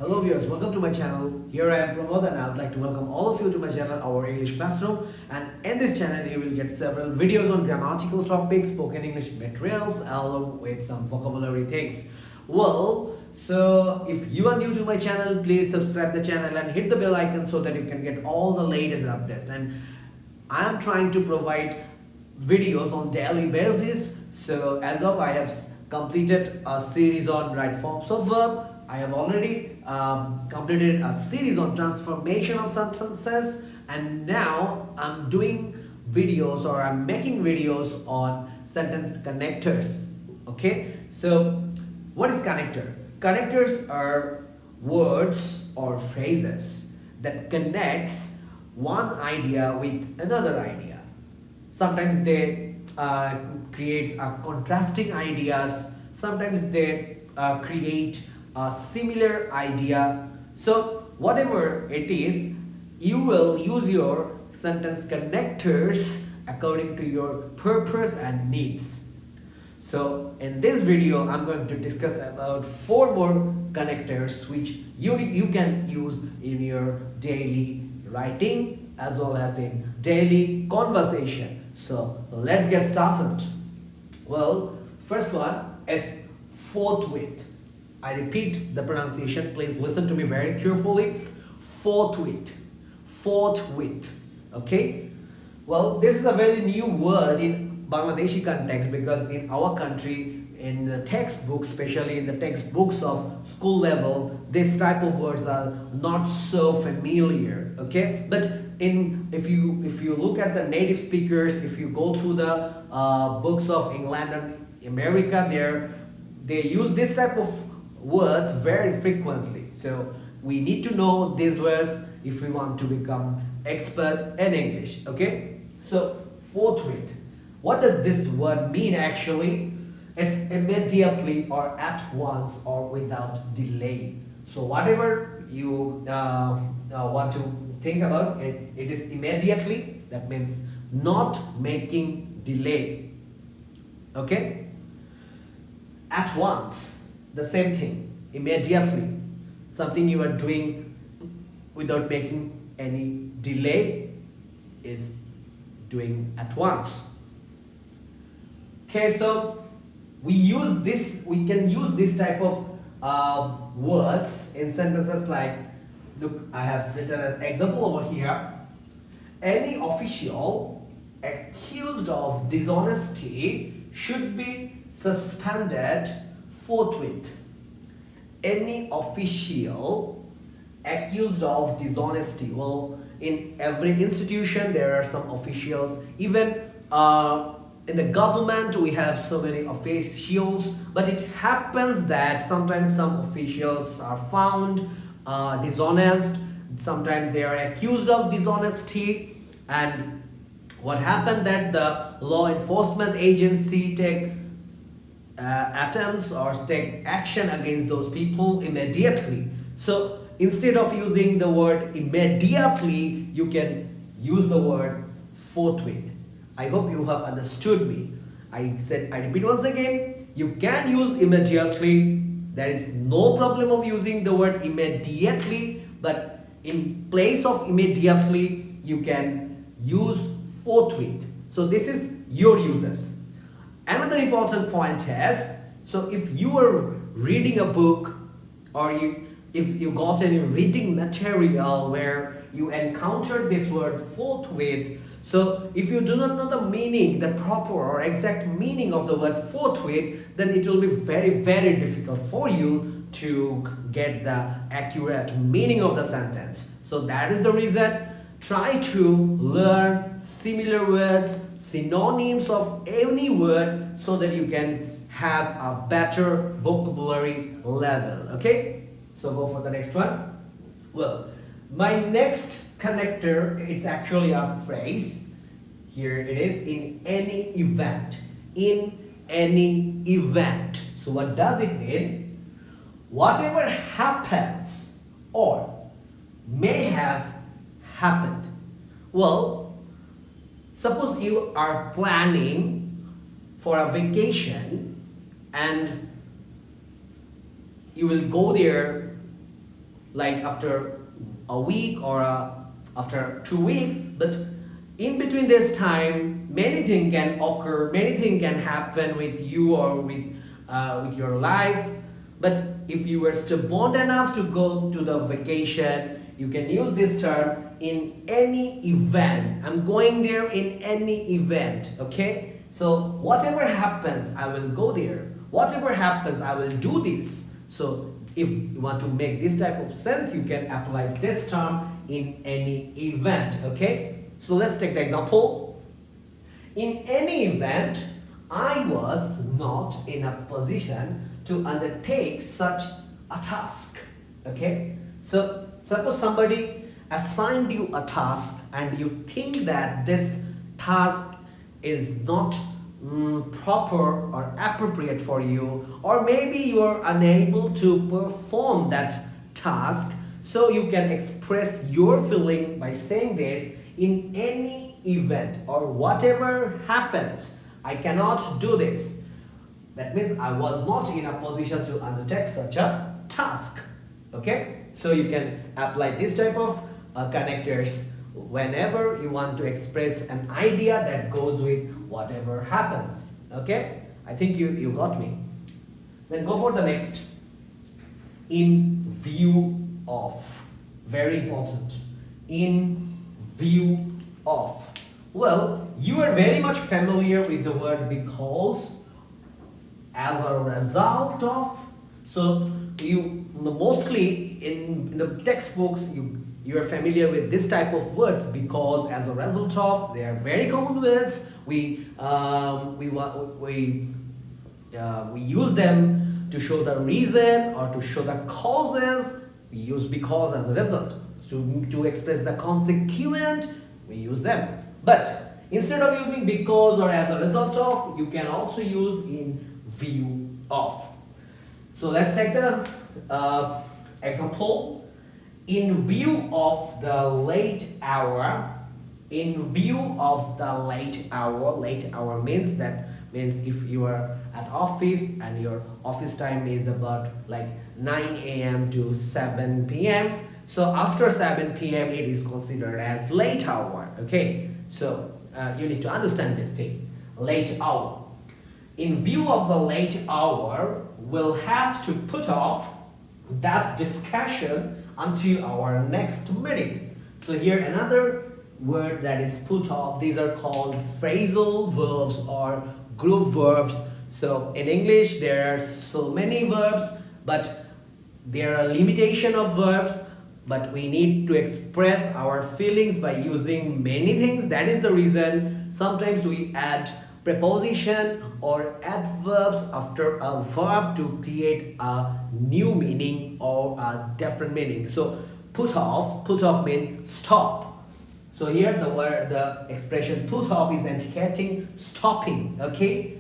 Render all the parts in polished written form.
Hello viewers, welcome to my channel. Here I am Pramod and I would like to welcome all of you to my channel, our English classroom. And in this channel you will get several videos on grammatical topics, spoken English materials along with some vocabulary things. So if you are new to my channel, please subscribe the channel and hit the bell icon so that you can get all the latest updates. And I am trying to provide videos on daily basis. So as of I have completed a series on right forms of verb. I have already completed a series on transformation of sentences, and now I'm doing videos or I'm making videos on sentence connectors. Okay, so what is connector? Connectors are words or phrases that connects one idea with another idea. Sometimes they create contrasting ideas. Sometimes they create a similar idea. So whatever it is, you will use your sentence connectors according to your purpose and needs. So in this video I'm going to discuss about 4 more connectors which you can use in your daily writing as well as in daily conversation. So let's get started. Well, first one is forthwith. I repeat the pronunciation, please listen to me very carefully. Forthwith. Forthwith. Okay? Well, this is a very new word in Bangladeshi context because in our country, in the textbooks, especially in the textbooks of school level, this type of words are not so familiar. Okay? But if you look at the native speakers, if you go through the books of England and America, they use this type of words very frequently. So we need to know these words if we want to become expert in English. Okay, so forthwith, what does this word mean actually? It's immediately or at once or without delay. So whatever you want to think about it, it is immediately. That means not making delay. Okay, at once, the same thing, immediately, something you are doing without making any delay is doing at once. Okay, so we can use this type of words in sentences like, look, I have written an example over here. Any official accused of dishonesty should be suspended forthwith. Any official accused of dishonesty. Well, in every institution there are some officials. Even in the government we have so many officials. But it happens that sometimes some officials are found dishonest. Sometimes they are accused of dishonesty. And what happened that the law enforcement agency take attempts or take action against those people immediately. So instead of using the word immediately, you can use the word forthwith. I hope you have understood me. I repeat once again, you can use immediately. There is no problem of using the word immediately, but in place of immediately, you can use forthwith. So this is your uses. Another important point is, so if you are reading a book or if you got any reading material where you encountered this word forthwith, so if you do not know the meaning, the proper or exact meaning of the word forthwith, then it will be very, very difficult for you to get the accurate meaning of the sentence. So that is the reason. Try to learn similar words, synonyms of any word so that you can have a better vocabulary level. Okay, so go for the next one. Well, my next connector is actually a phrase. Here it is, in any event. In any event. So what does it mean? Whatever happens or may have happened. Well, suppose you are planning for a vacation and you will go there like after a week or after 2 weeks, but in between this time many things can occur, many things can happen with you or with your life. But if you were stubborn enough to go to the vacation, you can use this term in any event. I'm going there in any event, okay? So whatever happens, I will go there. Whatever happens, I will do this. So if you want to make this type of sense, you can apply this term in any event, okay? So let's take the example. In any event, I was not in a position to undertake such a task, okay? So suppose somebody assigned you a task and you think that this task is not proper or appropriate for you, or maybe you are unable to perform that task. So you can express your feeling by saying this: in any event or whatever happens, I cannot do this. That means I was not in a position to undertake such a task, okay? So you can apply this type of connectors whenever you want to express an idea that goes with whatever happens, okay? I think you got me. Then go for the next. In view of, very important. In view of. Well, you are very much familiar with the word because, as a result of. So you mostly in the textbooks you are familiar with this type of words: because, as a result of. They are very common words. We use them to show the reason or to show the causes. We use because as a result. To express the consequent, we use them. But instead of using because or as a result of, you can also use in view of. So let's take the example. In view of the late hour. In view of the late hour. Late hour means if you are at office and your office time is about like 9 a.m. to 7 p.m. So after 7 p.m. it is considered as late hour, okay? So you need to understand this thing. Late hour. In view of the late hour, we'll have to put off that discussion until our next meeting. So here another word that is put off. These are called phrasal verbs or group verbs. So in English there are so many verbs, but there are limitation of verbs, but we need to express our feelings by using many things. That is the reason sometimes we add preposition or adverbs after a verb to create a new meaning or a different meaning. So put off means stop. So here the expression put off is indicating stopping, okay?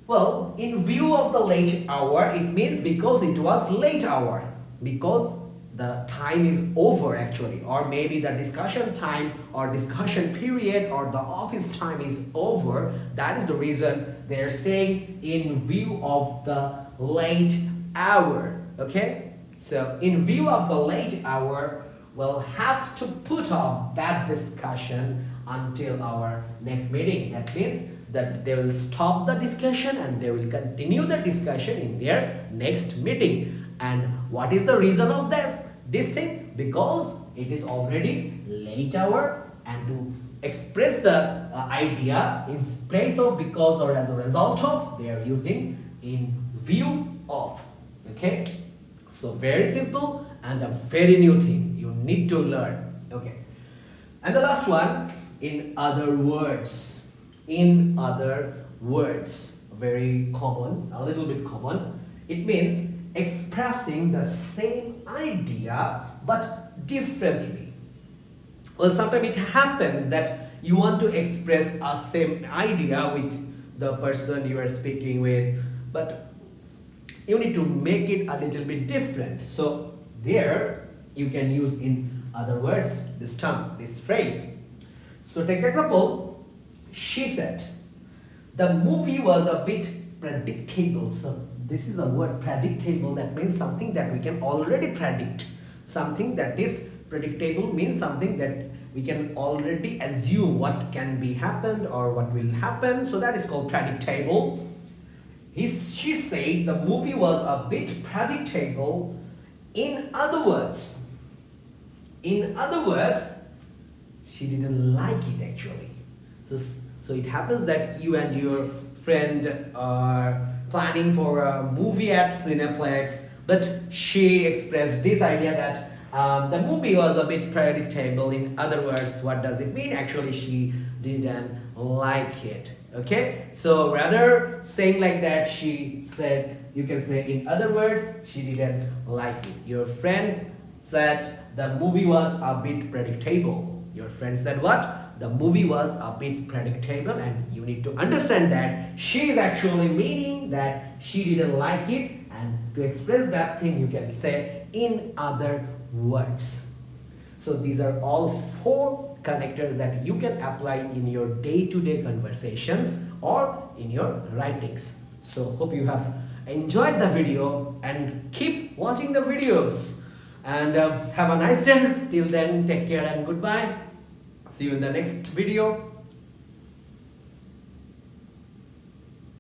Well, in view of the late hour, it means because it was late hour, because the time is over actually, or maybe the discussion time or discussion period or the office time is over. That is the reason they're saying in view of the late hour, okay? So in view of the late hour, we'll have to put off that discussion until our next meeting. That means that they will stop the discussion and they will continue the discussion in their next meeting. And what is the reason of this thing? Because it is already late hour, and to express the idea in place of because or as a result of, they are using in view of, okay? So very simple and a very new thing you need to learn, okay? And the last one, in other words. In other words, very common, a little bit common. It means expressing the same idea but differently. Well, sometimes it happens that you want to express a same idea with the person you are speaking with, but you need to make it a little bit different. So there you can use in other words this term, this phrase. So take the example. She said, the movie was a bit predictable. So this is a word, predictable. That means something that we can already predict. Something that is predictable means something that we can already assume what can be happened or what will happen. So that is called predictable. She said the movie was a bit predictable. In other words, she didn't like it actually. So it happens that you and your friend are planning for a movie at Cineplex, but she expressed this idea that the movie was a bit predictable. In other words, what does it mean? Actually, she didn't like it. Okay, so rather saying like that, she said, you can say in other words, she didn't like it. Your friend said the movie was a bit predictable. Your friend said what? The movie was a bit predictable, and you need to understand that she is actually meaning that she didn't like it, and to express that thing you can say in other words. So these are all 4 connectors that you can apply in your day-to-day conversations or in your writings. So hope you have enjoyed the video and keep watching the videos. And have a nice day. Till then, take care and goodbye. See you in the next video.